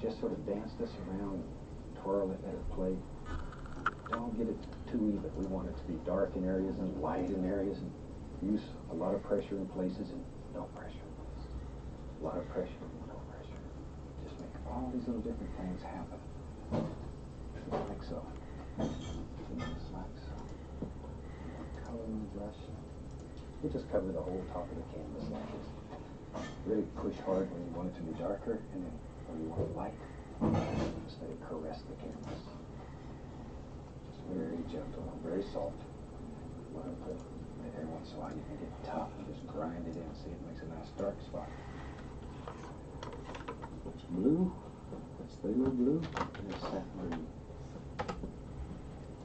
just sort of dance this around, twirl it, let it play. Don't get it too even. We want it to be dark in areas and light in areas, and use a lot of pressure in places and no pressure in places. A lot of pressure and no pressure. Just make all these little different things happen. Just like so. Just like so. Color on the brush. You just cover the whole top of the canvas like this. Really push hard when you want it to be darker, and then when you want it light, just let it caress the canvas. Just very gentle and very soft. Every once in a while you can get tough and just grind it in. See, it makes a nice dark spot. It's blue. That's the little blue. And it's satin green.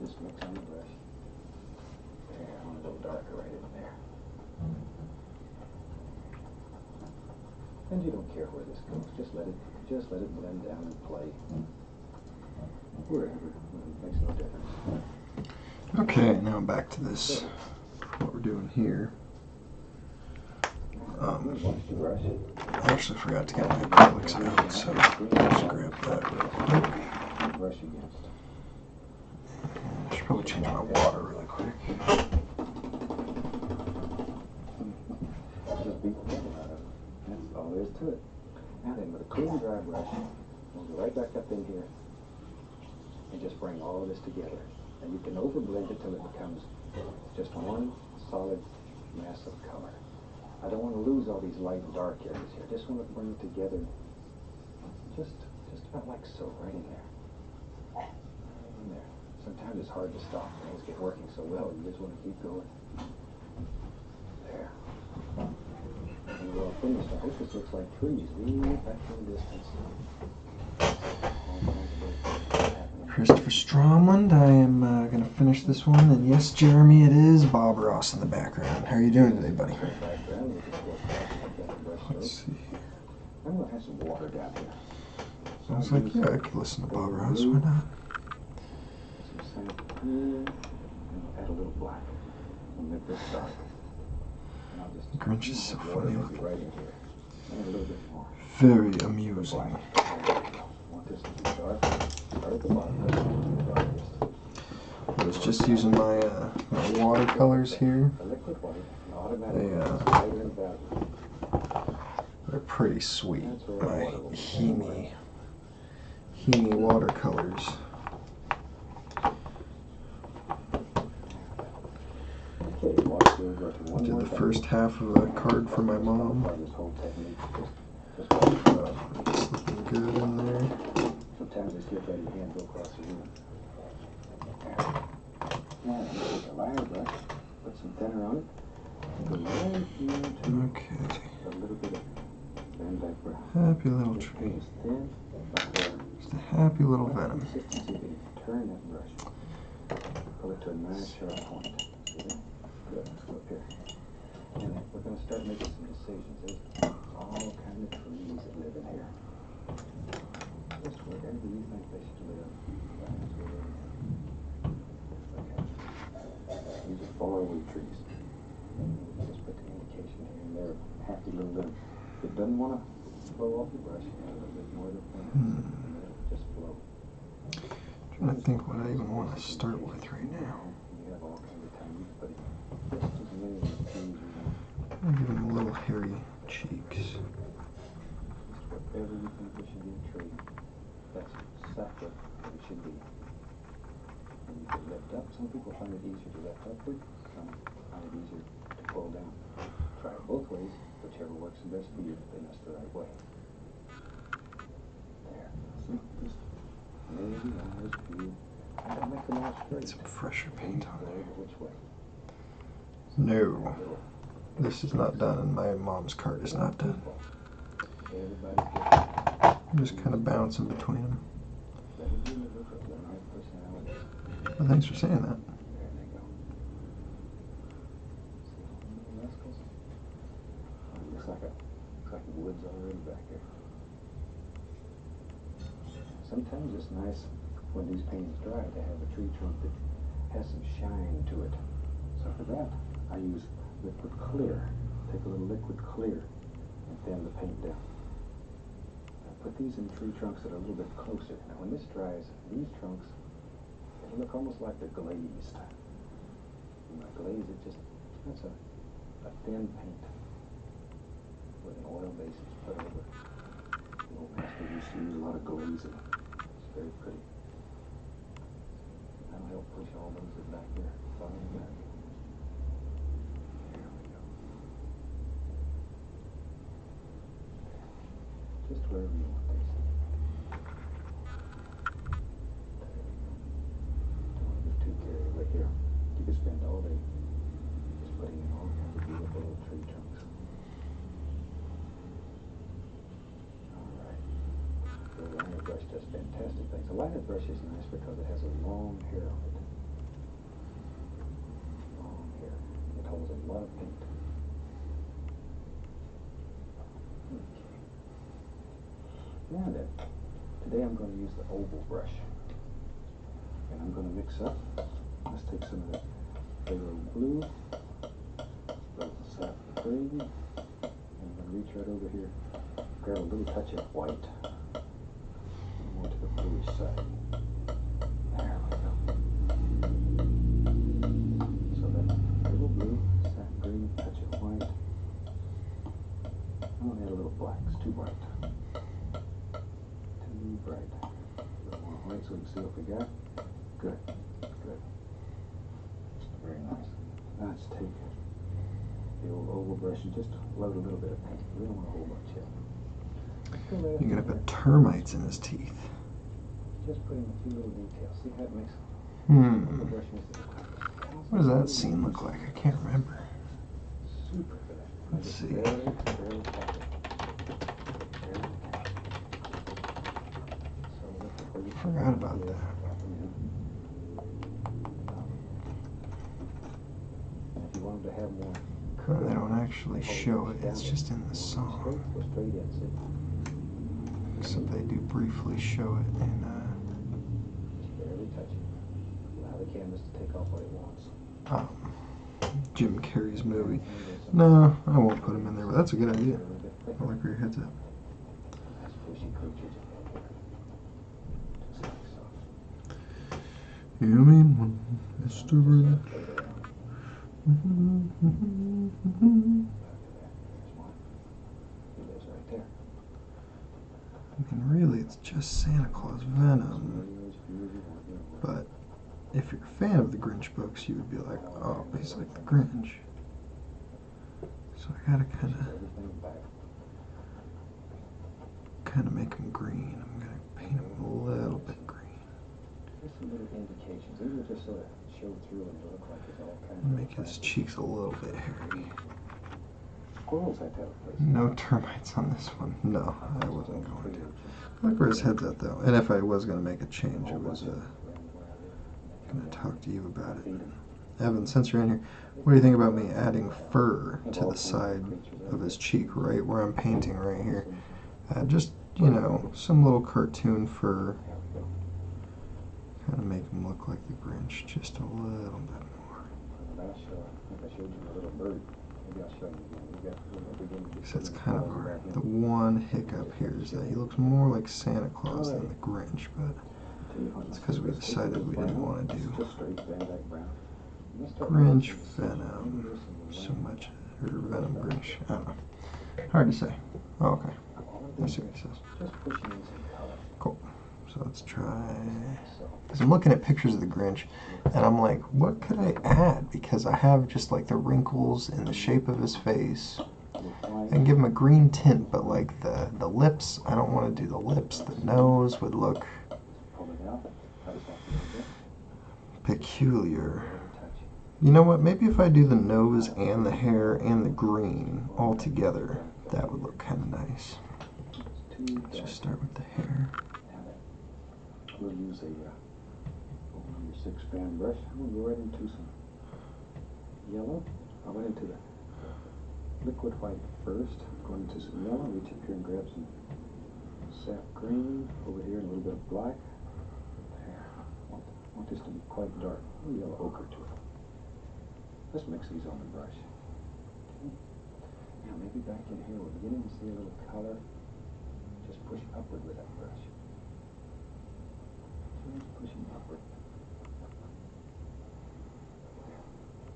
Just mix on the brush. There, I want a little darker right in there. And you don't care where this goes. Just let it blend down and play. Wherever. It makes no difference. Okay, now back to this. What we're doing here. I actually forgot to get my acrylics out, so just grab that real quick. I should probably change my water really quick. Just beat the hell out of it. That's all there is to it. Now then, with a clean dry brush, we'll go right back up in here and just bring all of this together. And you can overblend it till it becomes just one solid mass of color. I don't want to lose all these light and dark areas here. I just want to bring it together just about like so, right in there. Right in there. Sometimes it's hard to stop. Things get working so well, you just want to keep going. There. And we're all finished. I hope this looks like trees. Way back in the distance. Christopher Stromland, I am going to finish this one, and yes, Jeremy, it is Bob Ross in the background. How are you doing today, buddy? Let's see. I'm going to have some water down here. I was like, yeah, I could listen to Bob Ross, why not? Some sand here, and add a little black. We'll make this dark. And I'll just Grinch is so funny looking. Right in here. And a little bit more. Very amusing. Want this to be dark? Start at the bottom. I was just using my watercolors here. They're pretty sweet. My Hemi watercolors. I did the first half of a card for my mom. It's looking good in there. Sometimes just get ready to hand go across the room. Now, take a liner brush, put some thinner on it, and go right into Okay. a little bit of Van Dyke brown. Happy little tree. It's thin, but Just a happy little Venom. consistency, then turn that brush. Pull it to a nice sharp point. See that? Good. Let's go up here. And we're going to start making some decisions. There's all kinds of trees that live in here. Just wherever you think they should live. That's where they're in. Okay. These are faraway trees. Just put the indication here and there. Happy little limb. If it doesn't want to flow off the brush, add a little bit more of the pen, and then it'll just flow. Trying to think what I even want to start with right now. You have all kinds of time. You can put just as many of the trees you want. I'll give him a little hairy cheeks. Whatever you think it should be a tree, that's exactly what it should be. And you can lift up. Some people find it easier to lift upward. Some find it easier to pull down. Try it both ways. Whichever works the best for you, then that's the right way. There. See? Just maybe eyes, view. I don't make them all straight. Get some fresher paint on there. Which way? No. This is not done, and my mom's card is not done. I'm just kind of bouncing between them. Well, thanks for saying that. Looks like the woods already back here. Sometimes it's nice when these paintings dry to have a tree trunk that has some shine to it. So for that, I use liquid clear. Take a little liquid clear and thin the paint down. put these in tree trunks that are a little bit closer. Now when this dries, these trunks, they look almost like they're glazed. And by glaze, that's a thin paint with an oil base that's put over. The old master used to use a lot of glazing. It's very pretty. That'll help push all those back there, farther back. There we go. Just wherever you want these. Don't want to get too carried away here. You could spend all day just putting in all kinds of beautiful little tree trunks. The liner brush does fantastic things. A liner brush is nice because it has a long hair on it. Long hair. It holds a lot of paint. Okay. Now then, today I'm going to use the oval brush. And I'm going to mix up. Let's take some of that Venom blue, a little sap green, and I'm going to reach right over here, grab a little touch of white. More to the bluish side. There we go. So that little blue, sap green, touch of white. I'm going to add a little black. It's too bright. Too bright. A little more white so we can see what we got. Good. Good. Very nice. Now let's take the old oval brush and just load a little bit of paint. We don't want a whole bunch yet. You're gonna put termites in his teeth. Just putting a few little details. See how it makes. What does that scene look like? I can't remember. Super for that. Let's see. Barely tapped it. Forgot about that. If you wanted to have more, They don't actually show it. It's just in the song. go straight in. See? Except they do briefly show it in. Just barely touch it. Allow the canvas to take off what it wants. Jim Carrey's movie. No, I won't put him in there, but that's a good idea. I like where your head's at. That's pushy creatures in there. Just like so. You mean one, Mr. Bird? There's one. He lives right there. I mean, really, it's just Santa Claus Venom. But if you're a fan of the Grinch books, you would be like, oh, he's like the Grinch. So I gotta kind of make him green. I'm gonna paint him a little bit green. Just some little indications. These will just sort of show through and look like it's all kind of. Make his cheeks a little bit hairy. Squirrels have to have a place. No termites on this one. No, I wasn't going to. I like where his head's at though. And if I was going to make a change, I was going to talk to you about it. Evan, since you're in here, what do you think about me adding fur to the side of his cheek, right where I'm painting right here? Just, you know, some little cartoon fur. Kind of make him look like the Grinch just a little bit more. I think I showed you a little bird. Maybe I'll show you again. Because that's kind of the one hiccup here is that he looks more like Santa Claus than the Grinch, but it's because we decided we didn't want to do Grinch Venom so much, or Venom Grinch. I don't know. Hard to say. Oh, okay. I see what he says. Cool. So let's try. Because I'm looking at pictures of the Grinch, and I'm like, what could I add? Because I have just like the wrinkles in the shape of his face. I can give him a green tint, but like the lips, I don't want to do the lips. The nose would look peculiar. You know what? Maybe if I do the nose and the hair and the green all together, that would look kind of nice. Let's just start with the hair. We'll use a your 6-fan brush. We'll go right into some yellow. I went into the liquid white first. Going into some yellow. Reach up here and grab some sap green. Over here, a little bit of black. There. I want this to be quite dark. A little yellow ochre to it. Let's mix these on the brush. Okay. Now maybe back in here we're beginning to see a little color. just push upward with that brush. Just pushing upward. There.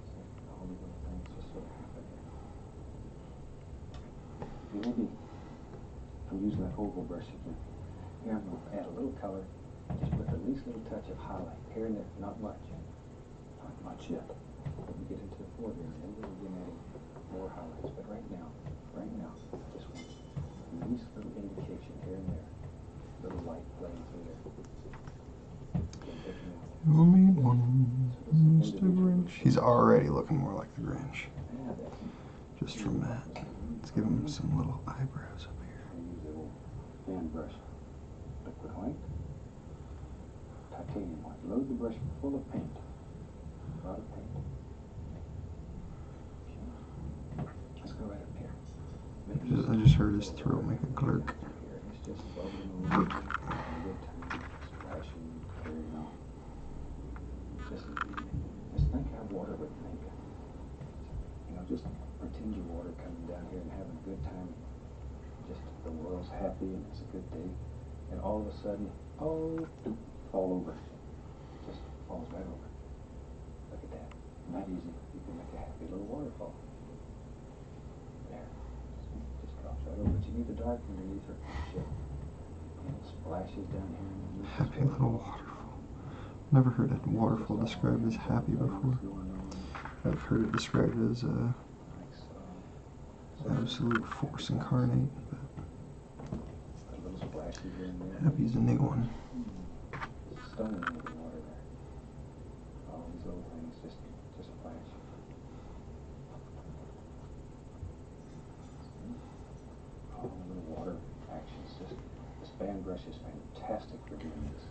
See, all these little things just sort of happen here. Maybe I'm using that oval brush again. Here I'm going to add a little color, just with the least little touch of highlight here and there. Not much. Not much yet. When we get into the foreground, then we'll begin adding more highlights. But right now, I just want the least little indication here and there. Little light playing through there. Only one Mr. Grinch. He's already looking more like the Grinch. Just from that. Let's give him some little eyebrows up here. Use the old fan brush. Liquid white. Titanium white. Load the brush full of paint. A lot of paint. Okay. Let's go right up here. I just heard his throat make a clerk. It's just bubbling over. Good time. Splashing. Carrying on. Just think how water would make it. You know, just pretend your water coming down here and having a good time. Just the world's happy and it's a good day. And all of a sudden, oh, fall over. Just falls right over. Look at that. Not easy. You can make a happy little waterfall. There. Just drops right over. But you need the dark underneath her. And it splashes down here underneath. Happy little waterfall. Never heard a waterfall described as happy before. I've heard it described as absolute force incarnate, but happy's a new one. Stunning in the water there. All these little things just flash. All the little water actions. This fan brush is fantastic for doing this.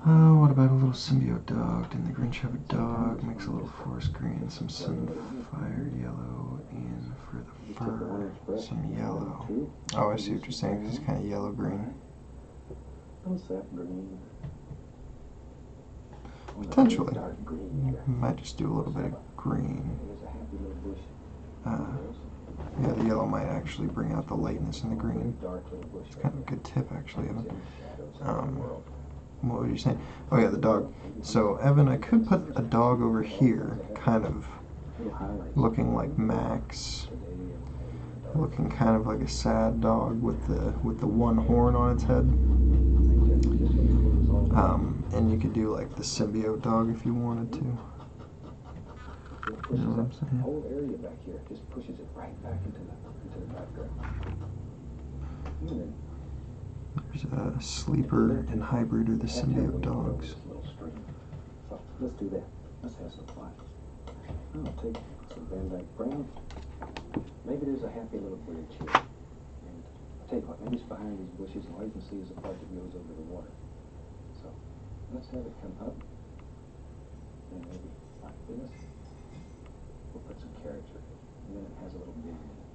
Oh, what about a little symbiote dog? Didn't the Grinch have a dog? Makes a little forest green, some sunfire yellow, and for the fur, some yellow. Oh, I see what you're saying. It's kind of yellow-green. What's that green? Potentially. Might just do a little bit of green. Yeah, the yellow might actually bring out the lightness in the green. It's kind of a good tip, actually, Evan. What were you saying? Oh yeah, the dog. So, Evan, I could put a dog over here, kind of looking like Max, looking kind of like a sad dog with the one horn on its head. And you could do like the symbiote dog if you wanted to. You know what I'm saying? The whole area back here just pushes it right back into the background. There's a sleeper and hybrid or the symbiote dogs. So let's do that. Let's have some fun. I'll take some Van Dyke brown. Maybe there's a happy little bridge here. And I'll tell you what, maybe it's behind these bushes, and all you can see is the part that goes over the water. So let's have it come up. And maybe like this. We'll put some character. And then it has a little bend in it.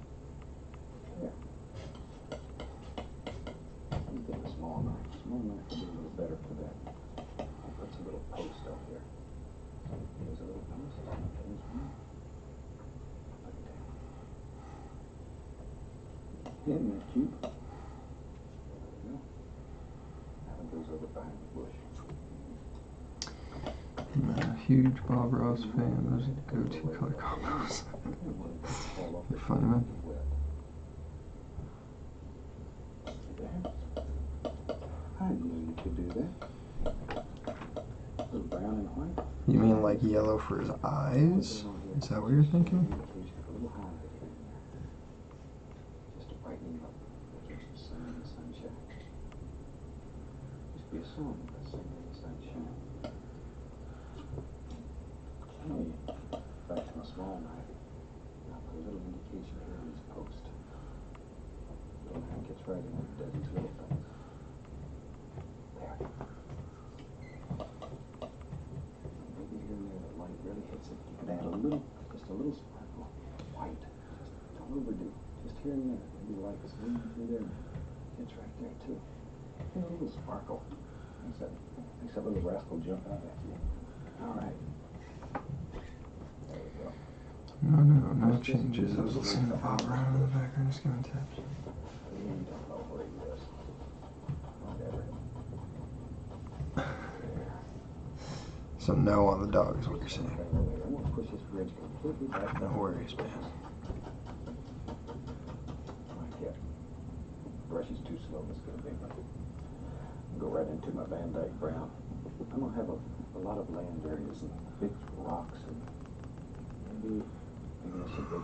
There. Let's get a small knife. Small knife will be a little better for that. I'll put some little post up here. There's a little post. There's one. Look at that. Isn't that cute? There we go. Now it goes over behind the bush. I'm a huge Bob Ross fan. Those are the go-to color combos. They're funny, man. I knew you could do that. A little brown and white. You mean like yellow for his eyes? Is that what you're thinking? A little highlight here and there. Just to brighten up the sun and the sunshine. Just be a song, the sun and the sunshine. Back to my small knife. I'll put a little indication here on this post. Little knife gets right in there and does these little things. There. Maybe here and there the light really hits it. You can add a little, just a little sparkle. White. Just don't overdo. Just here and there. Maybe the light is leaning through there. It's right there too. A little sparkle. Makes that little rascal jump out at you. Alright. There we go. No changes. I was listening to Bob Brown in the background, just giving tips. don't know where he is. Whatever. So no on the dog is what you're saying. I'm going to push this bridge completely back. No worries, man. Yeah. Brush is too slow. Let's get a big one. Go right into my Van Dyke Brown. I'm going to have a lot of land areas and big rocks and maybe that's a big one.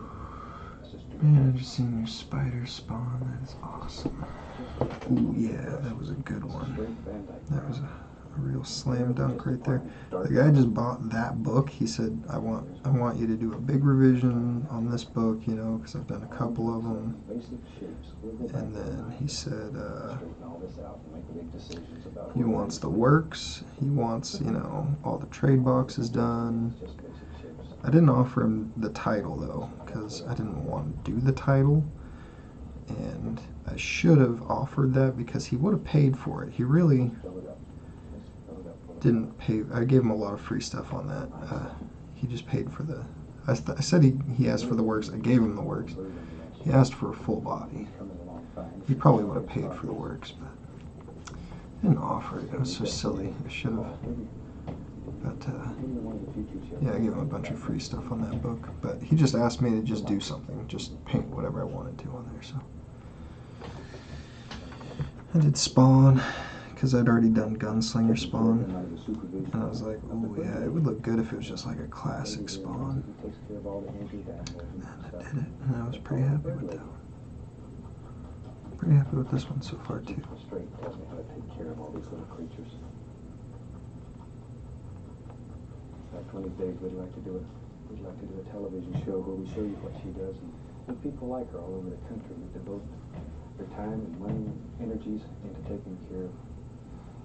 Man, I've just seen your spider spawn. That is awesome. Ooh, yeah, that was a good one. That was a real slam dunk right there. The guy just bought that book. He said, I want you to do a big revision on this book, you know, because I've done a couple of them. And then he said he wants the works. He wants, you know, all the trade boxes done. I didn't offer him the title, though, because I didn't want to do the title. And I should have offered that because he would have paid for it. He really didn't pay. I gave him a lot of free stuff on that. He just paid for the... I said he asked for the works. I gave him the works. He asked for a full body. He probably would have paid for the works, but I didn't offer it. It was so silly. I should have. But, yeah, I gave him a bunch of free stuff on that book. But he just asked me to just do something, just paint whatever I wanted to on there, so. I did Spawn, because I'd already done Gunslinger Spawn. And I was like, oh yeah, it would look good if it was just like a classic Spawn. And I did it, and I was pretty happy with that one. Pretty happy with this one so far, too. Like one of these days, we'd like to do a television show where we show you what she does, and people like her all over the country who devote their time and money and energies into taking care of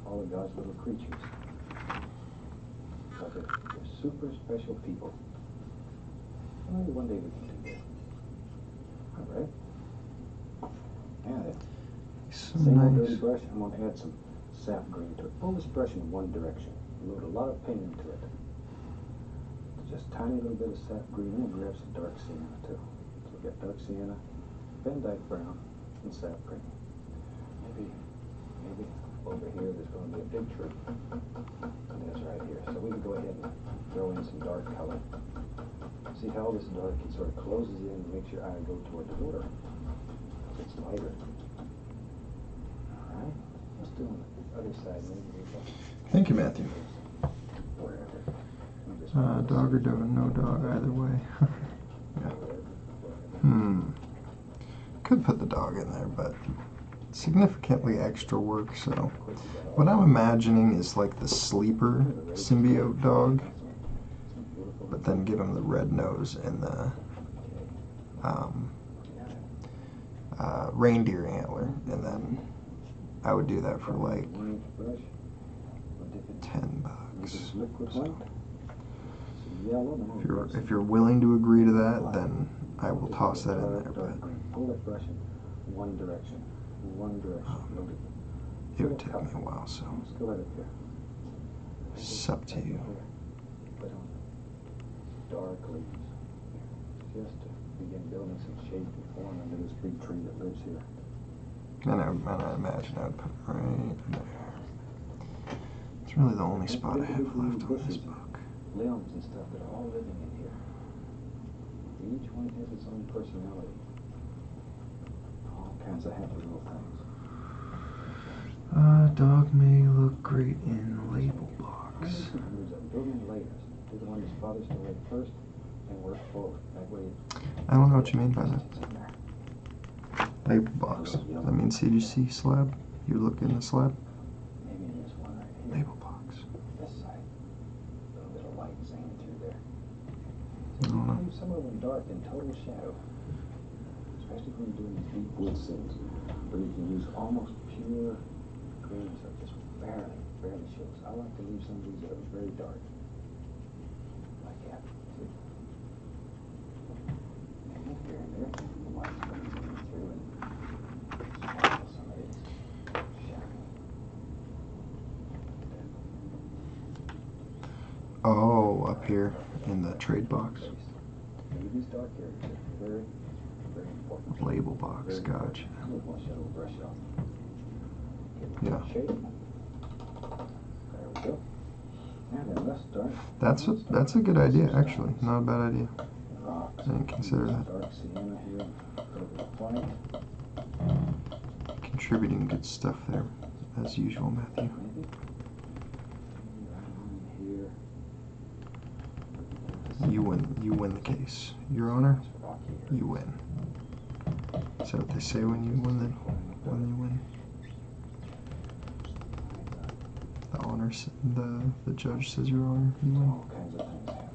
all of God's little creatures. But they're super special people. Maybe one day we can do that. All right. Yeah. So Same old dirty nice. brush. I'm going to add some sap green to it. Pull this brush in one direction. Load a lot of paint into it. Just tiny little bit of sap green, and grab some dark sienna too. So we got dark sienna, Van Dyke Brown, and sap green. Maybe over here there's going to be a big tree. And there's right here. So we can go ahead and throw in some dark color. See how this dark, it sort of closes in and makes your eye go toward the water. It's lighter. Alright, let's do on the other side. Maybe Thank you, Matthew. wherever. Dog or dog? No dog either way. Yeah. Could put the dog in there, but significantly extra work, so what I'm imagining is like the sleeper symbiote dog, but then give him the red nose and the reindeer antler, and then I would do that for like $10. So if you're willing to agree to that, then I will toss that in there, but pull that brush in one direction. It would take me a while, so Let's go right up here. it's up to you. Put on dark leaves. Just to begin building some shape and form under this big tree that lives here. And I imagine I would put it right there. It's really the only spot I have left on this book. Limbs and stuff that are all living in here. Each one has its own personality. All kinds of happy little things. Dog may look great in label box. Building layers. Do the one that's farthest away first and work forward. That way. I don't know what you mean by that. Label box. Does that mean CGC slab? You look in the slab? Maybe in this one right here. Label box. This side. A little bit of light zone through there. I don't know. Leave some of them dark in total shadow. Especially when you're doing these deep wood scenes where you can use almost pure green so it just barely shows. I like to leave some of these that are very dark. Like that. See? And here and there, the light's coming through and sparkle some of these. Shadow. Oh, up here in the trade box. Maybe these dark areas are very Very important. Label box, gotcha. Wash that old brush off. Yeah. Shape. There we go. And then let's start. That's a good idea, actually. Not a bad idea. Rocks. I didn't consider that. Dark sienna here. A little bit of white. Contributing good stuff there, as usual, Matthew. Maybe. Right on here. You win the case. Your Honor, Rocky here. you win. Is that what they say when you win? When you win? The honor, the judge says Your Honor, you win. All kinds of things happen.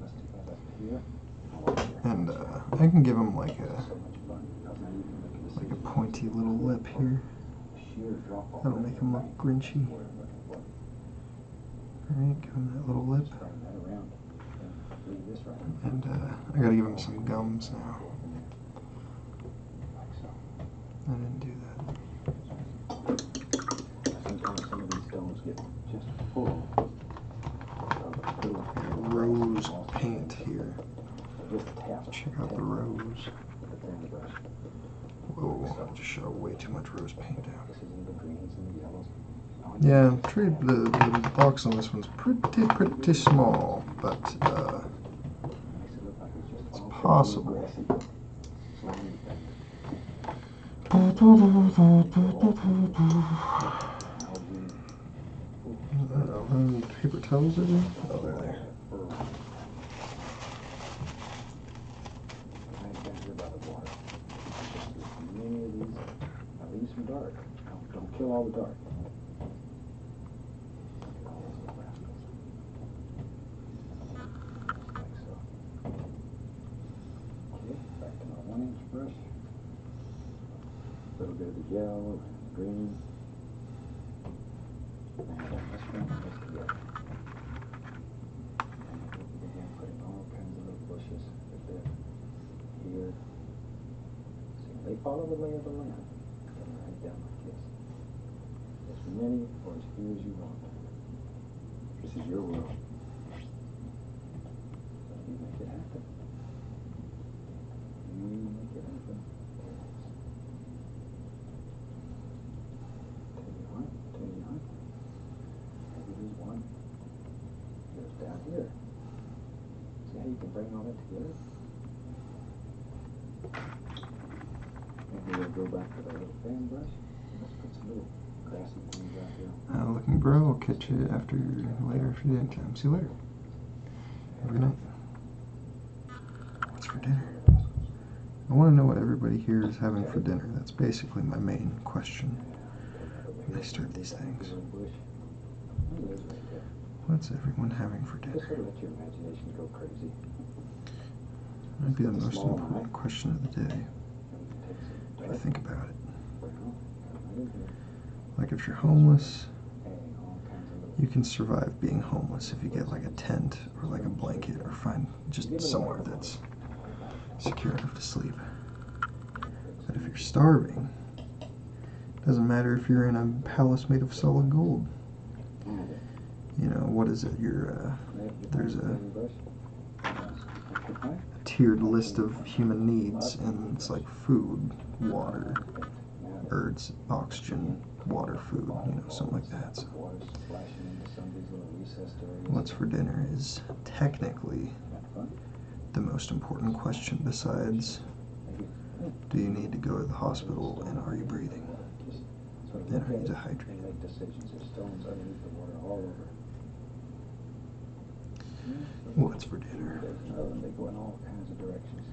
Let's do that up here. And I can give him like So much fun. Now you can make a a decision. pointy little lip here. Sheer drop off. That'll make him look grinchy. What I'm looking for. Alright, give him that little lip. Turn that around. And leave this right. And I gotta give him some gums now. Like so. I didn't do that. Sometimes some of these stones get just full of little Rose paint here. just tap. Check out the rose. Put it there in the brush. Whoa, I just shot way too much rose paint down. This is in the greens and the yellows. Yeah, the box on this one's pretty small, but Makes it look like it's just it's all possible. grassy, slimy thing. How many paper towels are there? Oh, they're there. Right down here by the water. Just as many of these. Now leave some dark. Don't kill all the dark. Look at all those little rascals. Like so. Okay, back to my 1-inch brush. A little bit of the yellow and green. And let's bring this together. And we'll begin putting all kinds of little bushes right there, here. So they follow the lay of the land. Coming right down like this. As many or as few as you want. This is your world. So you make it happen. You make it happen. Tell you what. Maybe there's one. There's down here. See how you can bring all that together? Maybe we'll go back to that little fan brush. Let's put some little grassy things out here. Looking bro, I'll catch you later after dinner time. See you later. Have a good night. What's for dinner? I want to know what everybody here is having for dinner. That's basically my main question when I start these things. Little bush. There it is right there. What's everyone having for Just dinner? sort of let your imagination go crazy. Might be the most important question of the day, And take some if you dark think about it. brown. Right in here. Like if you're homeless, Adding all kinds of little. you can survive being homeless if you get like a tent or like a blanket or find just somewhere that's secure enough to sleep. But if you're starving, doesn't matter if you're in a palace made of solid gold. You know, what is it? There's a tiered list of human needs, and it's like food, water, birds, oxygen, water, food, you know, something like that. So what's for dinner is technically the most important question besides do you need to go to the hospital and are you breathing? And are you dehydrated? What's for dinner? They go in all kinds of directions.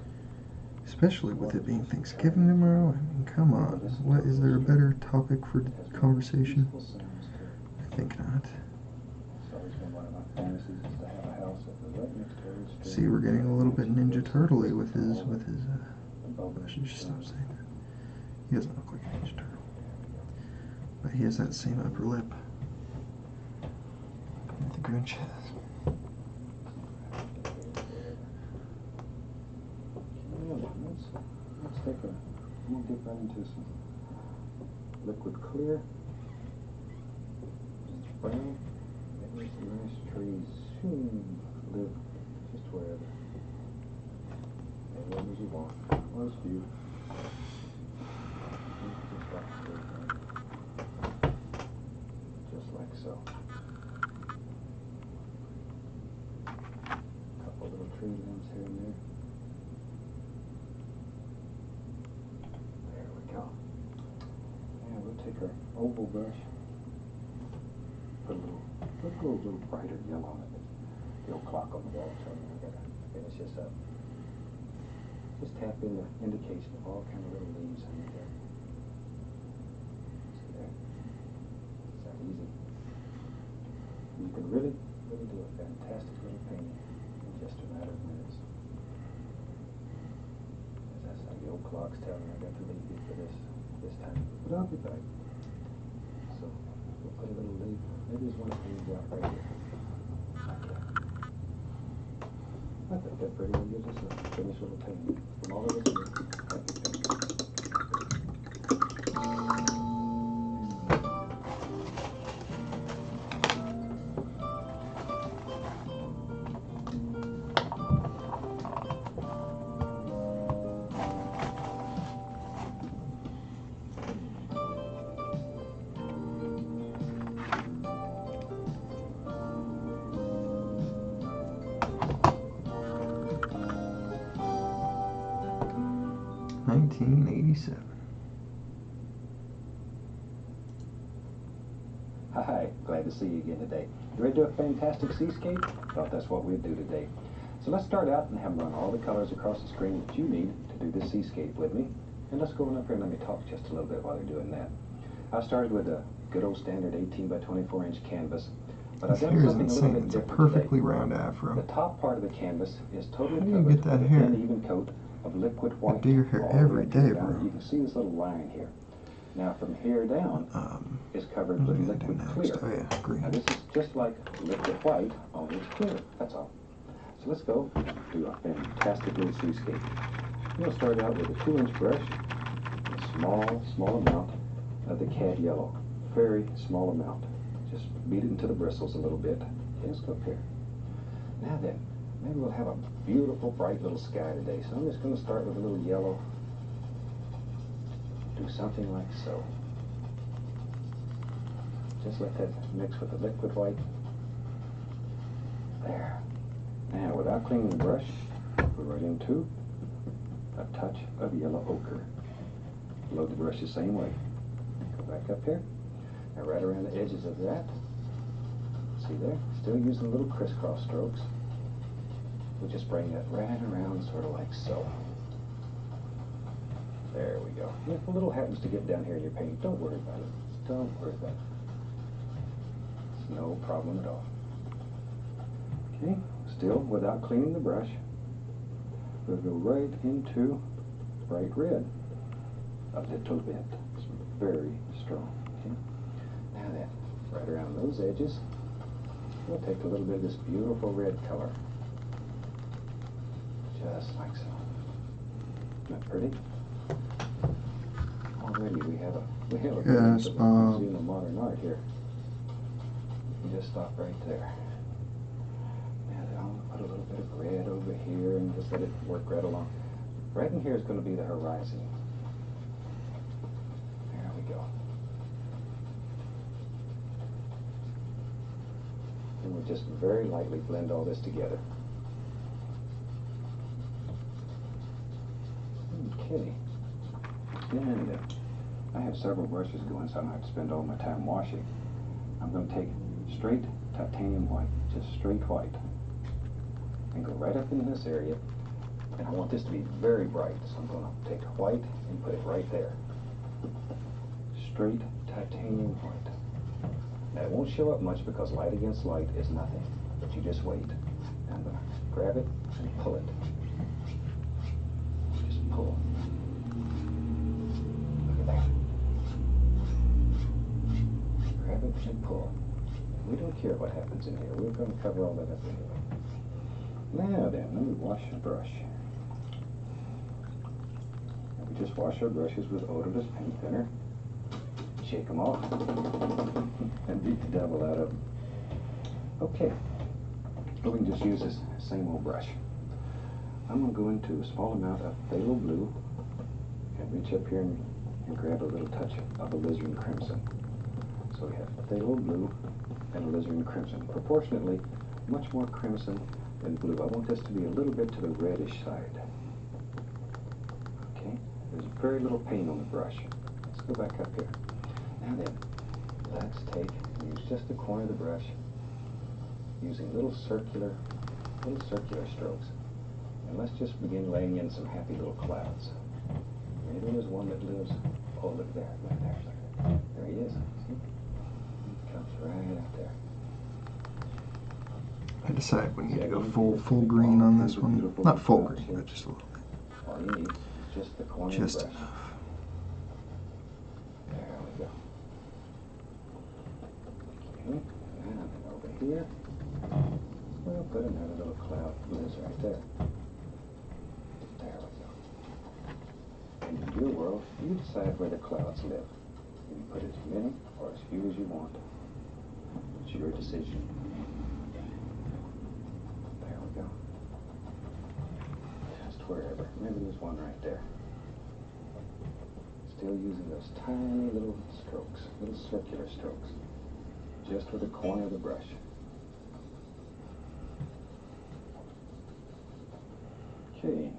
Especially with it being Thanksgiving tomorrow. I mean, come on. What is there a better topic for conversation? I think not. It's always been one of my fantasies is to have a house that was right next to every street. See, we're getting a little bit Ninja Turtle-y with his I should just stop saying that. He doesn't look like a Ninja Turtle. But he has that same upper lip that the Grinch has. Let's take a, we'll get right into some liquid clear. Just brown. Maybe some nice trees. Live just wherever. As long as you want. Well, it's beautiful. Just like so. A couple little tree limbs here and there. There we go. And we'll take our oval brush. Put a little brighter yellow on it. The old clock on the wall telling me I gotta finish this up. Just tap in the indication of all kind of little leaves under there. See there? It's that easy. You can really do a fantastic little painting in just a matter of minutes. As that's how the old clock's telling me I got to leave you for this time. But I'll be back. So we'll put a little leaf. Maybe there's one that hangs out right here. I think that pretty well gives us a finished little painting from all of this. Hi, glad to see you again today. You ready to do a fantastic seascape? Thought that's what we'd do today. So let's start out and have run all the colors across the screen that you need to do this seascape with me. And let's go on up here and let me talk just a little bit while they're doing that. I started with a good old standard 18 by 24 inch canvas. But I've done something a little bit different. It's a perfectly round afro. The top part of the canvas is totally How do you covered get that with hair? an even coat of liquid white. I do your hair every day, bro. You can see this little line here. Now from here down is covered with liquid clear. Oh yeah, green. Now this is just like liquid white, only it's clear. That's all. So let's go do a fantastic little seascape. We'll start out with a 2-inch brush, a small amount of the cad yellow. Very small amount. Just beat it into the bristles a little bit. Okay, let's go up here. Now then, maybe we'll have a beautiful, bright little sky today. So I'm just going to start with a little yellow. Do something like so. Just let that mix with the liquid white. There. Now, without cleaning the brush, we're right into a touch of yellow ochre. Load the brush the same way. Go back up here. And right around the edges of that. See there? Still using little crisscross strokes. We'll just bring that right around sort of like so. There we go. And if a little happens to get down here in your paint, don't worry about it. Don't worry about it. It's no problem at all. Okay, still without cleaning the brush, we'll go right into bright red. A little bit. It's very strong. Okay. Now then, right around those edges, we'll take a little bit of this beautiful red color. Just like so. Isn't that pretty? Already we have a museum of modern art here. You can just stop right there. Now then, I'm going to put a little bit of red over here and just let it work right along. Right in here is going to be the horizon. There we go. And we'll just very lightly blend all this together. Okay. And I have several brushes going, so I don't have to spend all my time washing. I'm going to take straight titanium white, just straight white, and go right up into this area. And I want this to be very bright, so I'm going to take white and put it right there. Straight titanium white. Now it won't show up much because light against light is nothing, but you just wait. And I'm going to grab it and pull it. Just pull. Grab it and pull. We don't care what happens in here. We're going to cover all that up anyway. Now then, let me wash the brush. And we just wash our brushes with odorless paint thinner. Shake them off and beat the devil out of them. Okay, we can just use this same old brush. I'm going to go into a small amount of phthalo blue and reach up here and grab a little touch of alizarin crimson. So we have phthalo blue and alizarin crimson, proportionately much more crimson than blue. I want this to be a little bit to the reddish side. Okay, there's very little paint on the brush. Let's go back up here. Now then, let's take and use just the corner of the brush, using little circular strokes. And let's just begin laying in some happy little clouds. Maybe there's one that lives, oh look there, look there, look there. There he is, see? He comes right out there. I decided we need to go full green on this one. Not full green, but just a little bit. All you need is just the corner Just of the brush. enough. There we go. Okay, and then over here, we'll put another little cloud lives right there. There we go. And in your world, you decide where the clouds live. You can put as many or as few as you want. It's your decision. There we go. Just wherever. Maybe there's one right there. Still using those tiny little strokes, little circular strokes, just with the corner of the brush. Okay.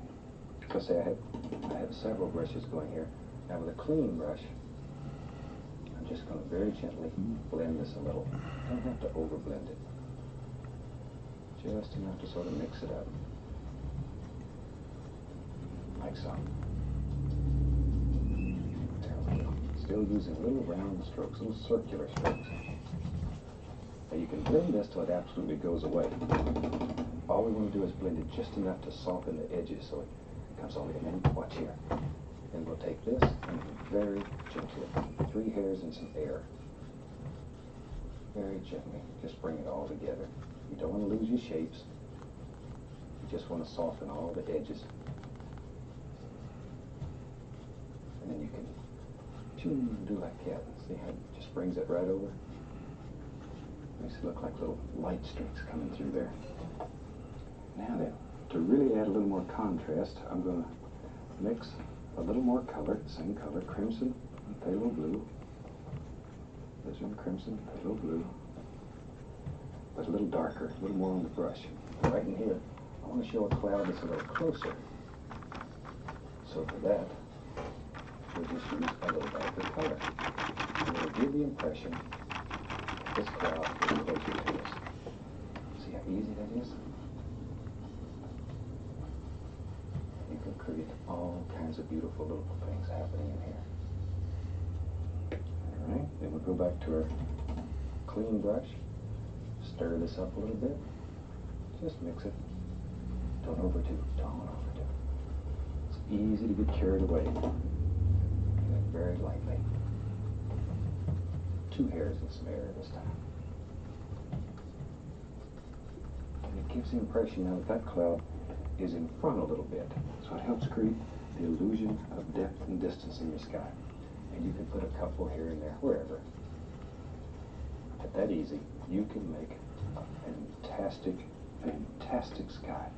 So say I have several brushes going here. Now with a clean brush, I'm just going to very gently blend this a little. Don't have to overblend it. Just enough to sort of mix it up. Like so. There we go. Still using little round strokes, little circular strokes. Now you can blend this till it absolutely goes away. All we want to do is blend it just enough to soften the edges so it comes all the way in. Watch here. And we'll take this and very gently, 3 hairs and some air. Very gently, just bring it all together. You don't want to lose your shapes. You just want to soften all the edges. And then you can do like that. See how it just brings it right over? Makes it look like little light streaks coming through there. Now then, to really add a little more contrast, I'm going to mix a little more color, same color, crimson and phthalo blue. Alizarin crimson, phthalo blue. But a little darker, a little more on the brush. And right in here, I want to show a cloud that's a little closer. So for that, we'll just use a little darker color. And it'll give the impression that this cloud is closer to us. See how easy that is? You can create all kinds of beautiful little things happening in here. Alright, then we'll go back to our clean brush. Stir this up a little bit. Just mix it. Don't overdo. Don't overdo. It's easy to get carried away. And very lightly. 2 hairs and some air this time. And it gives the impression now that that cloud is in front a little bit. So it helps create the illusion of depth and distance in your sky. And you can put a couple here and there, wherever. At that easy, you can make a fantastic, fantastic sky.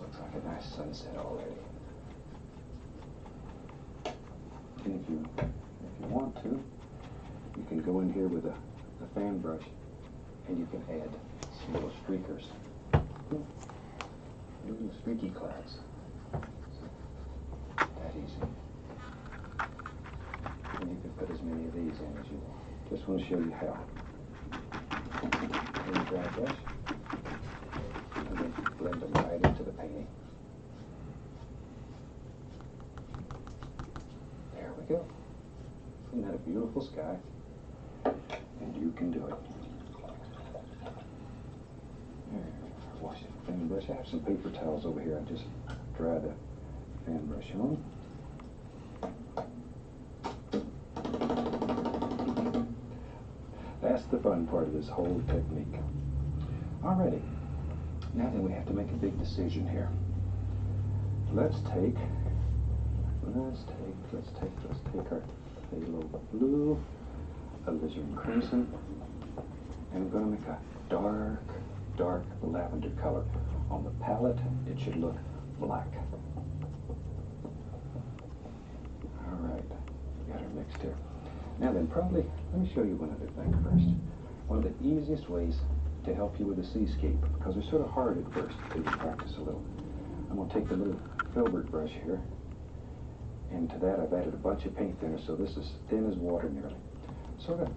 Looks like a nice sunset already. And if you want to, you can go in here with a fan brush and you can add some little streakers. Little streaky clouds. That easy. And you can put as many of these in as you want. Just want to show you how. Here's a dry brush. And then blend them right into the painting. There we go. Isn't that a beautiful sky? And you can do it. Wash the fan brush. I have some paper towels over here. I just dry the fan brush on. That's the fun part of this whole technique. Alrighty. Now then we have to make a big decision here. Let's take our phthalo blue, alizarin crimson, and I'm going to make a dark lavender color. On the palette, it should look black. All right, we got our mixed here. Now then, probably, let me show you one other thing first. One of the easiest ways to help you with the seascape, because they're sort of hard at first until you practice a little. I'm going to take the little filbert brush here, and to that I've added a bunch of paint thinner, so this is thin as water nearly. Sort of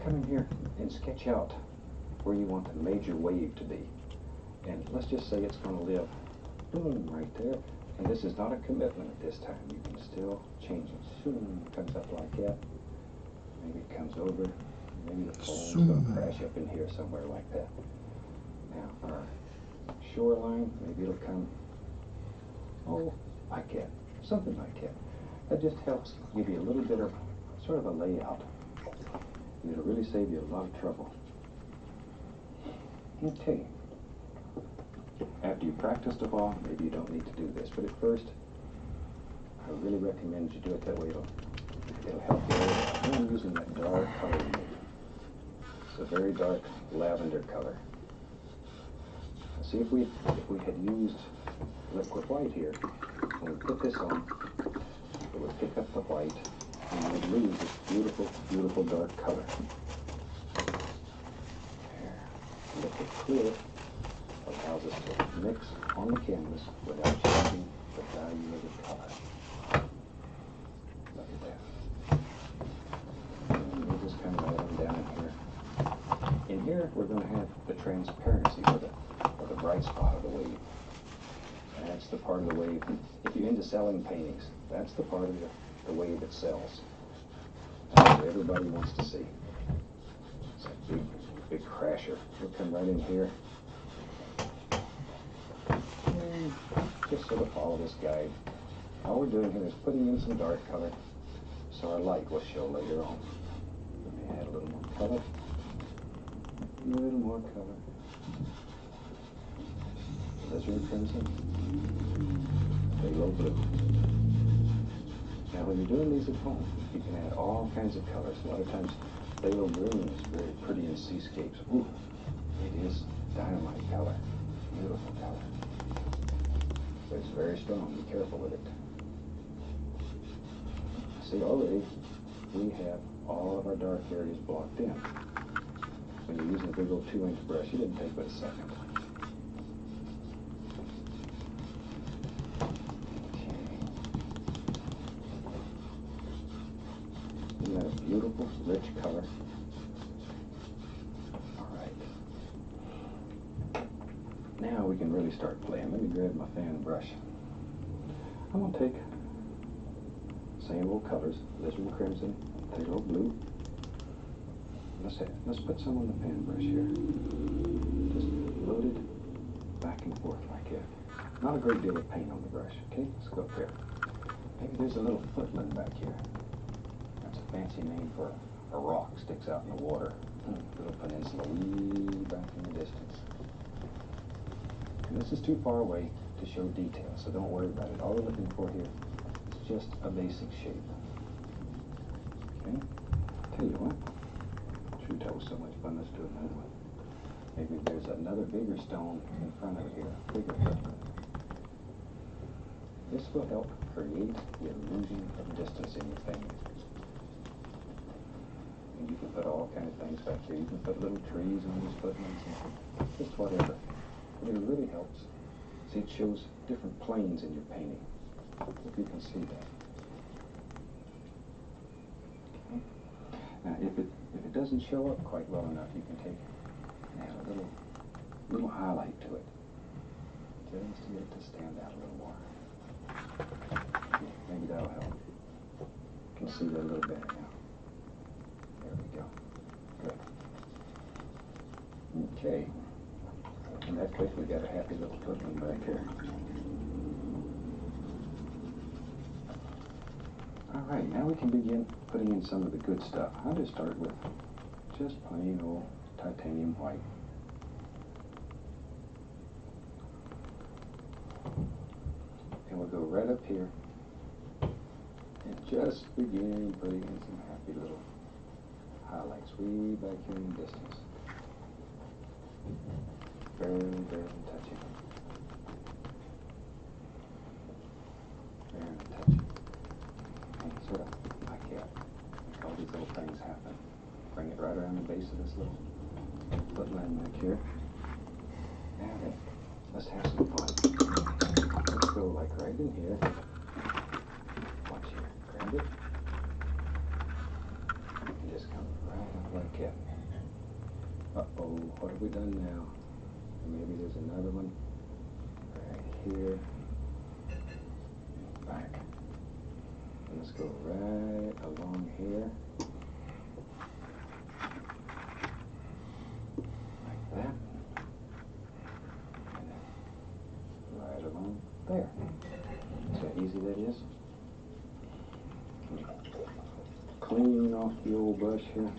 come in here and sketch out where you want the major wave to be. And let's just say it's going to live, boom, right there. And this is not a commitment at this time. You can still change it. Soon comes up like that. Maybe it comes over. Maybe the foam's going to crash up in here somewhere like that. Now, our shoreline, maybe it'll come, oh, like that. Something like that. That just helps give you a little bit of sort of a layout. And it'll really save you a lot of trouble. Okay. After you practiced a while, maybe you don't need to do this, but at first, I really recommend you do it that way. It'll help you. I'm using that dark color. It's a very dark lavender color. See, if we had used liquid white here, when we put this on, it would pick up the white, and we'd lose this beautiful, beautiful dark color. There. Liquid clear allows us to mix on the canvas without changing the value of the color. Look at that. And we'll just kind of add them down in here. In here, we're going to have the transparency or the bright spot of the wave. That's the part of the wave. If you're into selling paintings, that's the part of the wave that sells. That's what everybody wants to see. It's a big crasher. We'll come right in here. And just sort of follow this guide. All we're doing here is putting in some dark color so our light will show later on. Let me add a little more color. A little more color. Alizarin crimson. Phthalo blue. Now when you're doing these at home, you can add all kinds of colors. A lot of times phthalo green is very pretty in seascapes. Ooh, it is dynamite color. Beautiful color. But it's very strong. Be careful with it. See, already we have all of our dark areas blocked in. When you're using a big old 2-inch brush, it didn't take but a second. Isn't that a beautiful, rich color? All right. Now we can really start playing. Let me grab my fan brush. I'm going to take same old colors, alizarin crimson, phthalo blue. Let's put some on the fan brush here. Just load it back and forth like that. Not a great deal of paint on the brush. Okay, let's go up there. Maybe there's a little footland back here. That's a fancy name for a rock sticks out in the water. Little peninsula way back in the distance. And this is too far away to show detail, so don't worry about it. All we're looking for here is just a basic shape. Okay? Tell you what. Shoot, that was so much fun. Let's do another one. Maybe there's another bigger stone in front of it here. Bigger footprint. This will help create the illusion of distance in your painting. And you can put all kinds of things back here. You can put little trees on these footprints and just whatever. But it really helps. See, it shows different planes in your painting. If you can see that. Okay. Now, if it doesn't show up quite well enough, you can take and add a little highlight to it. Just to get it to stand out a little more. Maybe that'll help. You can see that a little better now. There we go. Good. Okay. And that quickly got a happy little footman back here. All right, now we can begin putting in some of the good stuff. I'll just start with just plain old titanium white. And we'll go right up here and just begin putting in some happy little highlights way back here in the distance. Barely, barely touching. Barely touching. And sort of like all these little things happen. Bring it right around the base of this little foot landmark here. Now then, let's have some fun. Let's go like right in here. Watch here. Grab it. And just come right up like that. Uh-oh, what have we done now? Maybe there's another one right here. Back. And let's go right along here. Like that. And then right along there. See how easy that is? Clean off the old brush here.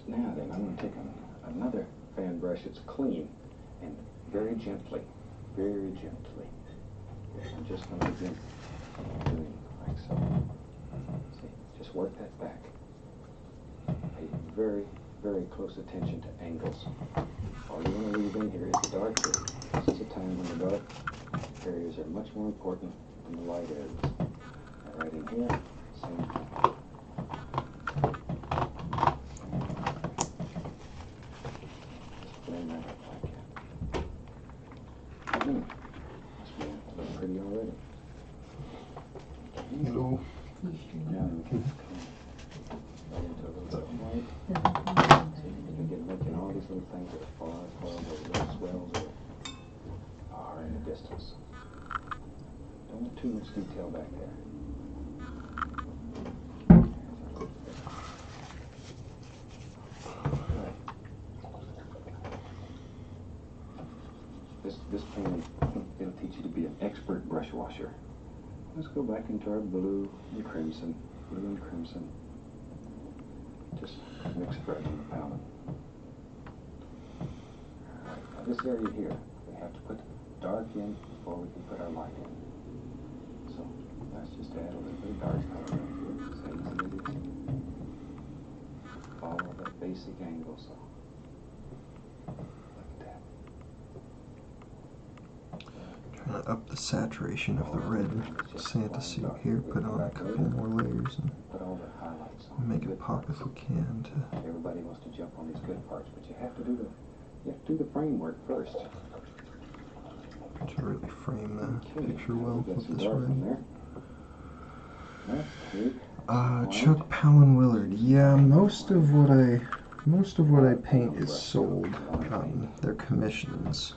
Now then, I'm going to take another fan brush that's clean and very gently, I'm just going to begin doing like so. See, just work that back. Pay very, very close attention to angles. All you want to leave in here is the dark area. This is a time when the dark areas are much more important than the light areas. And right in here, same thing. Looks pretty already. Hello. Now we can right into a little bit of white. So you can begin making all these little things that are far, far away, little swells or far in the distance. Don't want too much detail back there. This painting will teach you to be an expert brush washer. Let's go back into our blue and crimson. Just mix it right in the palette. Alright, now this area here, we have to put dark in before we can put our light in. So let's just add a little bit of dark color right here. Same as it is. Follow that basic angle, so. Trying to up the saturation of the red Santa suit here, put on a couple more layers and make it pop if we can. Everybody wants to jump on these good parts, but you have to do the framework first. To really frame the picture well with this red. Chuck Palin Willard. Yeah, most of what I paint is sold. They're commissions.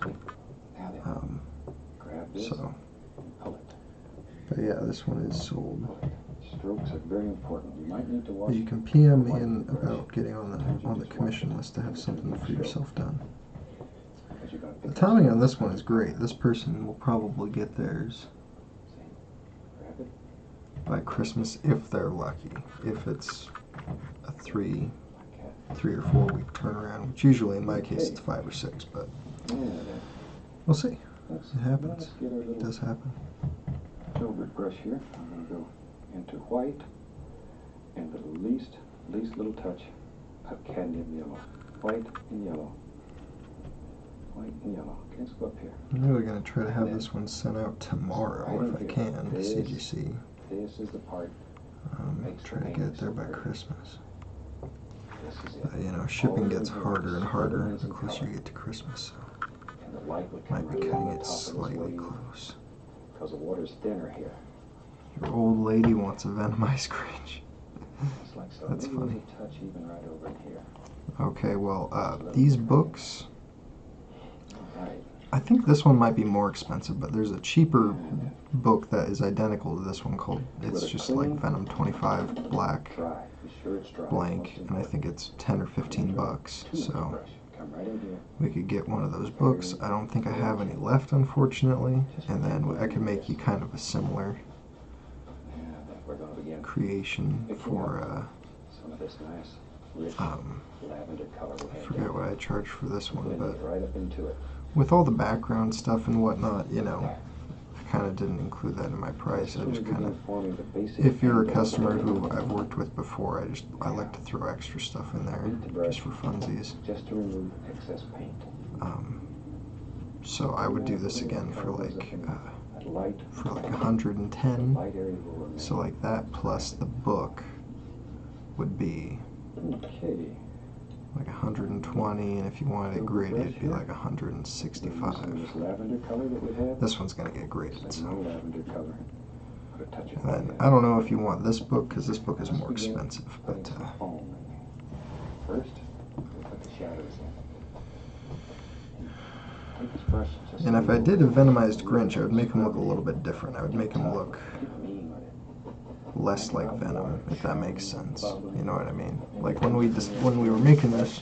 So, but yeah, this one is sold. Strokes are very important. You might need to watch. You can PM me in about getting on the commission list to have something for yourself done. The timing on this one is great. This person will probably get theirs by Christmas if they're lucky. If it's a 3 or 4 week turnaround, which usually in my case it's 5 or 6, but we'll see. It happens. It does happen. Filbert brush here. I'm going to go into white and the least little touch of cadmium yellow. White and yellow. White and yellow. Okay, let's go up here. I'm really going to try to have this one sent out tomorrow if I can, to CGC. This is the part. Try to get it there by Christmas. You know, shipping gets harder and harder the closer you get to Christmas, so might be cutting it slightly close. Because the water's thinner here. Your old lady wants a Venom ice cream. That's funny. Touch even right over here. Okay, well, these books, I think this one might be more expensive, but there's a cheaper book that is identical to this one called, it's just like Venom 25 Black Blank, and I think it's 10 or 15 bucks, so we could get one of those books. I don't think I have any left, unfortunately, and then I could make you kind of a similar creation for, I forget what I charged for this one, but with all the background stuff and whatnot, you know, I kind of didn't include that in my price. I just kind of, if you're a customer who I've worked with before, I like to throw extra stuff in there just for funsies. Just to remove excess paint. So I would do this again for like 110. So like that plus the book would be like 120, and if you wanted it graded, it'd be like 165. This one's gonna get graded, so. And then I don't know if you want this book, because this book is more expensive, but first, put the shadows in. and if I did a Venomized Grinch, I would make him look a little bit different. I would make him look less like Venom, if that makes sense. You know what I mean? Like when we were making this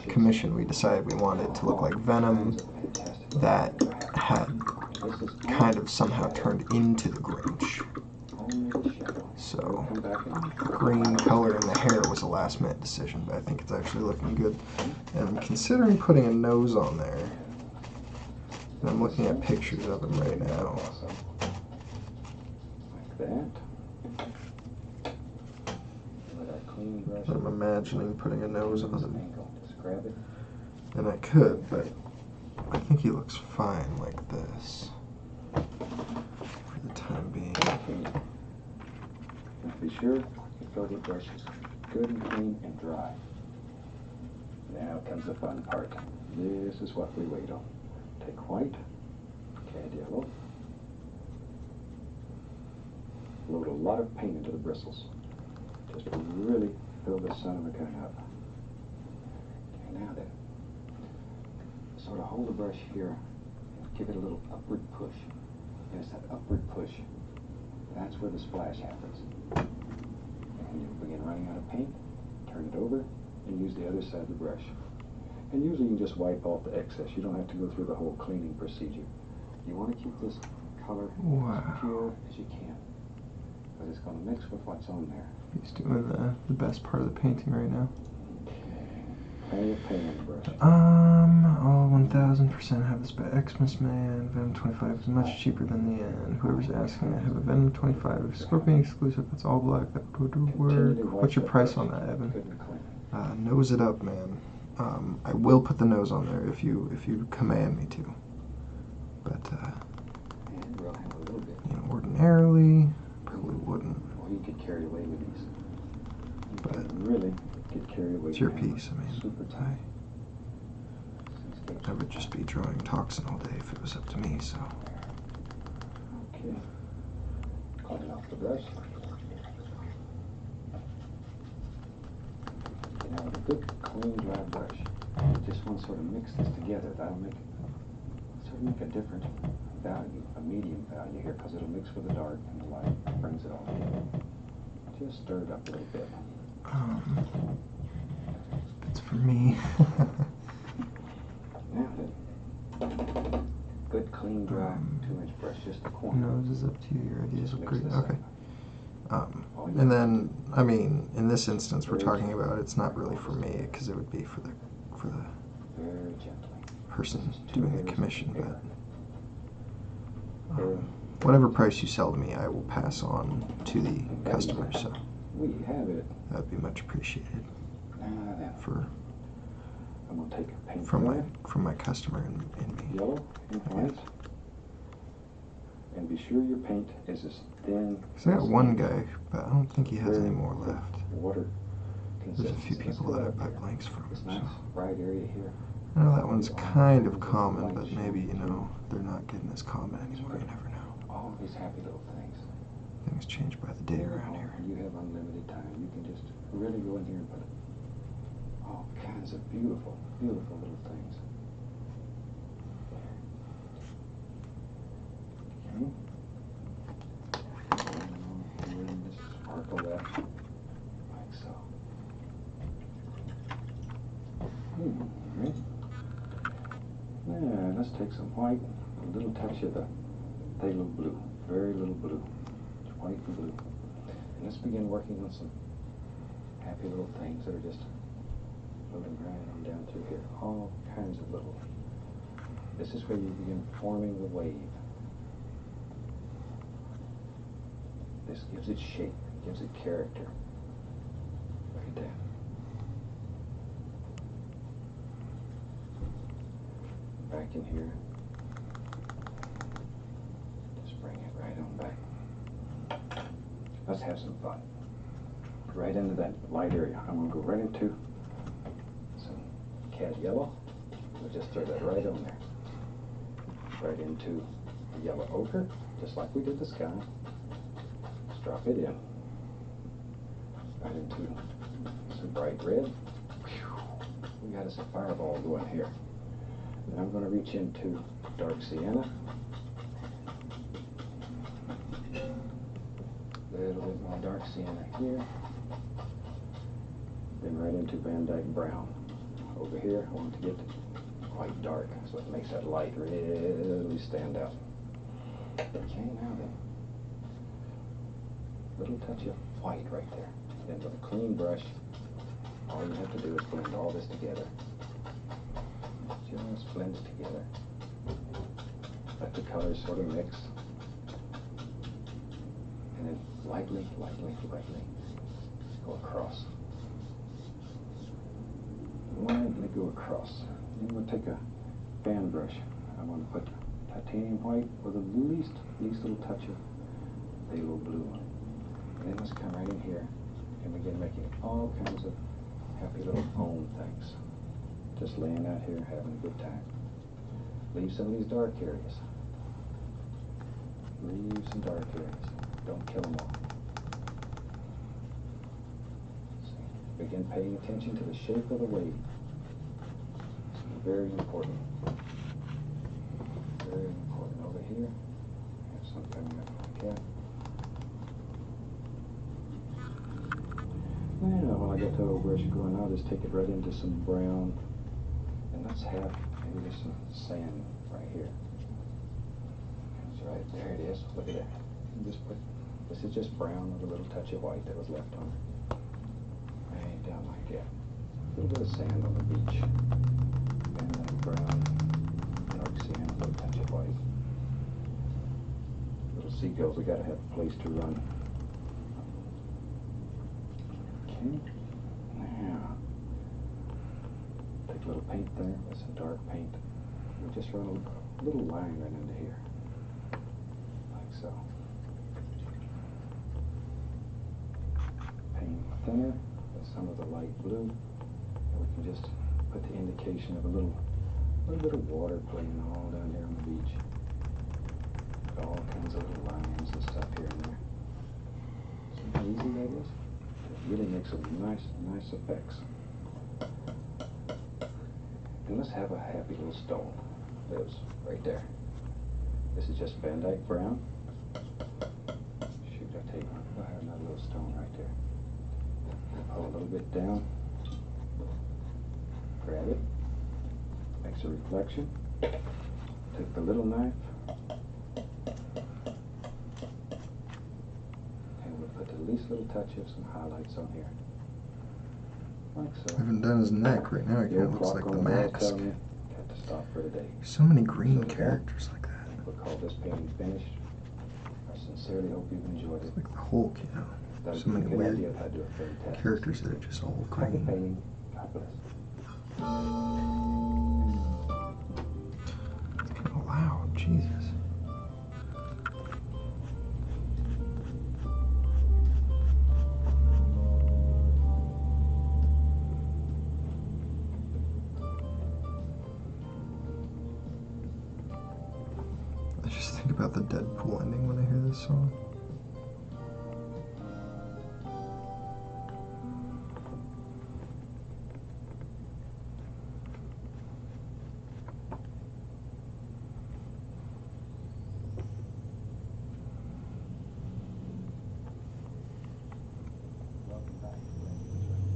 commission, we decided we wanted it to look like Venom that had kind of somehow turned into the Grinch. So green color in the hair was a last minute decision, but I think it's actually looking good. And I'm considering putting a nose on there. And I'm looking at pictures of him right now. Like that. I'm imagining putting a nose on him. And I could, but I think he looks fine like this for the time being. Be sure your filter brush is good and clean and dry. Now comes the fun part. This is what we wait on. Take white, add yellow, load a lot of paint into the bristles. Just to really fill this son of a gun up. Okay, now then, sort of hold the brush here and give it a little upward push. And it's that upward push, that's where the splash happens. And you begin running out of paint, turn it over, and use the other side of the brush. And usually you can just wipe off the excess. You don't have to go through the whole cleaning procedure. You want to keep this color as pure as you can, because it's going to mix with what's on there. He's doing the best part of the painting right now. Plenty of paint on the brush. All 1000% have this by Xmas Man. Venom 25 is much cheaper than the end. Whoever's asking, I have a Venom 25 Scorpion exclusive. That's all black. That would work. What's your price on that, Evan? Nose it up, man. I will put the nose on there if you command me to. But and we'll have a little bit. You know, ordinarily probably wouldn't. Or you get carried away with these. But really get carried away. It's your piece. I mean, super tight. I would just be drawing toxin all day if it was up to me. So. Okay. Clean off the brush. Now with a good, clean, dry brush, just want to sort of mix this together. That'll make a different value, a medium value here, because it'll mix with the dark and the light, brings it all together. Just stir it up a little bit. It's for me. Now then, good, clean, dry 2-inch brush, just the corner. Nose is up to you. Your ideas look great. Okay. And then, I mean, in this instance, we're talking about it's not really for me, because it would be for the very gently person doing the commission. But whatever price you sell to me, I will pass on to the customer. So we have it. That would be much appreciated I'm gonna take a paint from my customer and me. Yellow and white. And be sure your paint is as thin. So I got one guy, but I don't think he has any more left. Water. There's a few people that I buy blanks from. This nice bright area here. I know that one's kind of common, but maybe, you know, they're not getting as common anymore. You never know. All these happy little things. Things change by the day around here. You have unlimited time. You can just really go in here and put all kinds of beautiful, beautiful little things. Okay. And just sparkle that like so. Alright. Now let's take some white, a little touch of the phthalo blue, very little blue, white and blue. And let's begin working on some happy little things that are just moving right down through here. All kinds of little. This is where you begin forming the wave. This gives it shape, gives it character. Look at that. Back in here. Just bring it right on back. Let's have some fun. Right into that light area. I'm going to go right into some cat yellow. We'll just throw that right on there. Right into the yellow ochre, just like we did the sky. Just drop it in. Right into some bright red. Whew. We got us a fireball going here. Then I'm going to reach into dark sienna. A little bit more dark sienna here. Then right into Van Dyke brown. Over here, I want to get quite dark, so it makes that light really stand out. Okay, now then, little touch of white right there. Then with a clean brush, all you have to do is blend all this together. Just blend it together. Let the colors sort of mix. And then lightly go across. Lightly go across. Then we'll take a fan brush. I want to put titanium white with the least little touch of phthalo blue on it. And then let's come right in here and begin making all kinds of happy little foam things. Just laying out here, having a good time. Leave some of these dark areas. Leave some dark areas. Don't kill them all. Begin paying attention to the shape of the wave. It's very important. Very important. Over here, have some coming up like that. Now, while I got the old brush going, I'll just take it right into some brown. And let's have maybe just some sand right here. That's right, there it is. Look at that. And just put, this is just brown with a little touch of white that was left on it. Right down like that. A little bit of sand on the beach. And then brown, dark sand, a little touch of white. Little seagulls, we gotta have a place to run. Okay. Now, take a little paint there with some dark paint. We'll just run a little line right into here. Like so. Paint thinner with some of the light blue. And we can just put the indication of a little bit of water playing all down here on the beach. All kinds of little lines and stuff here and there. See how easy that is? It really makes some nice effects. And let's have a happy little stone. Lives right there. This is just Van Dyke brown. Shoot, I tell you what, we'll have another little stone right there. Pull a little bit down. Grab it. Makes a reflection. Take the little knife. And we'll put the least little touch of some highlights on here. Like so. I haven't done his neck right now. It kind of looks like the mask. Got to stop for today. So many green characters like that. We'll call this painting finished. I sincerely hope you've enjoyed it. It's like the Hulk, you know. That'll So many give you a good weird idea of how to do a fantastic characters that are just all Happy green. painting. God bless. It's kind of loud. Jesus. I just think about the Deadpool ending when I hear this song. Welcome back to Brand New Journey.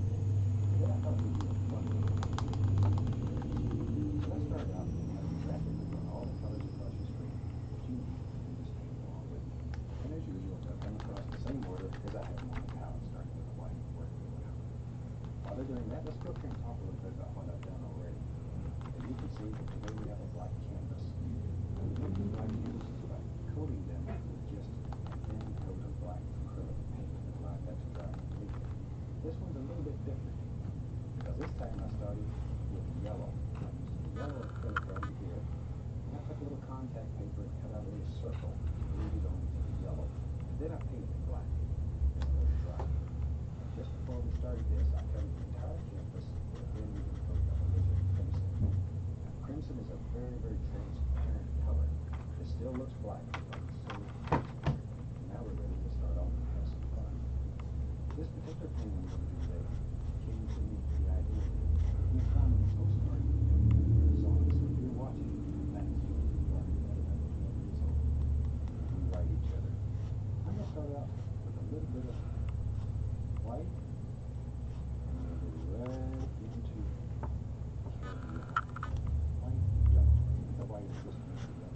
Today I thought we'd do a fun little painting. So let's start out and have you rapidly run all the colors across your screen that you need and just paint along with me. And as usual, they'll come across the same order as I have them on the palette, starting with the white and working my way up. While they're doing that, let's go up here and talk a little bit about what I've done already. As you can see, today we have a black canvas. And we make these black canvases by coating them with just a thin coat of black much black. So now we're ready to start off and have some fun. This particular painting I'm going to do today came to me the idea that we found on the postcard. So if you're watching, that's what we are. We write each other. I'm going to start out with a little bit of white, and I'm going to go right into candy yellow. White, yellow. The white is just mixed together.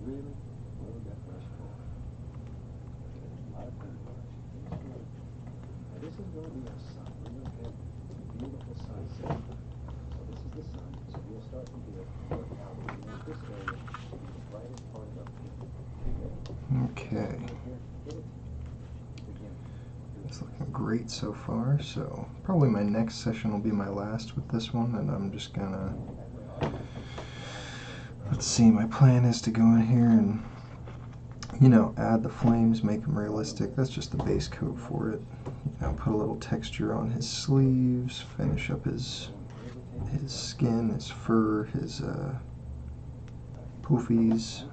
Really, really got brush forward. Okay, a lot of paint brush. Now this is going to be our sun. We're going to have a beautiful sunset. So this is the sun. So we'll start from here and work out. We want this area to be the brightest part of our paint. Okay. Hit it. Begin. It's looking great so far, so probably my next session will be my last with this one, and I'm just gonna, let's see, my plan is to go in here and, you know, add the flames, make them realistic. That's just the base coat for it. You know, put a little texture on his sleeves, finish up his skin, his fur, his poofies,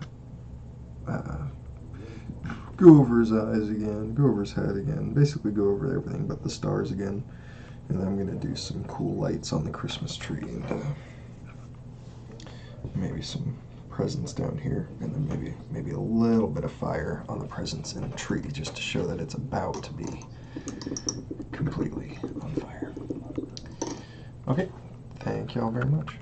go over his eyes again, go over his head again, basically go over everything but the stars again. And then I'm going to do some cool lights on the Christmas tree and maybe some presents down here, and then maybe a little bit of fire on the presents in the tree just to show that it's about to be completely on fire. Okay, thank y'all very much.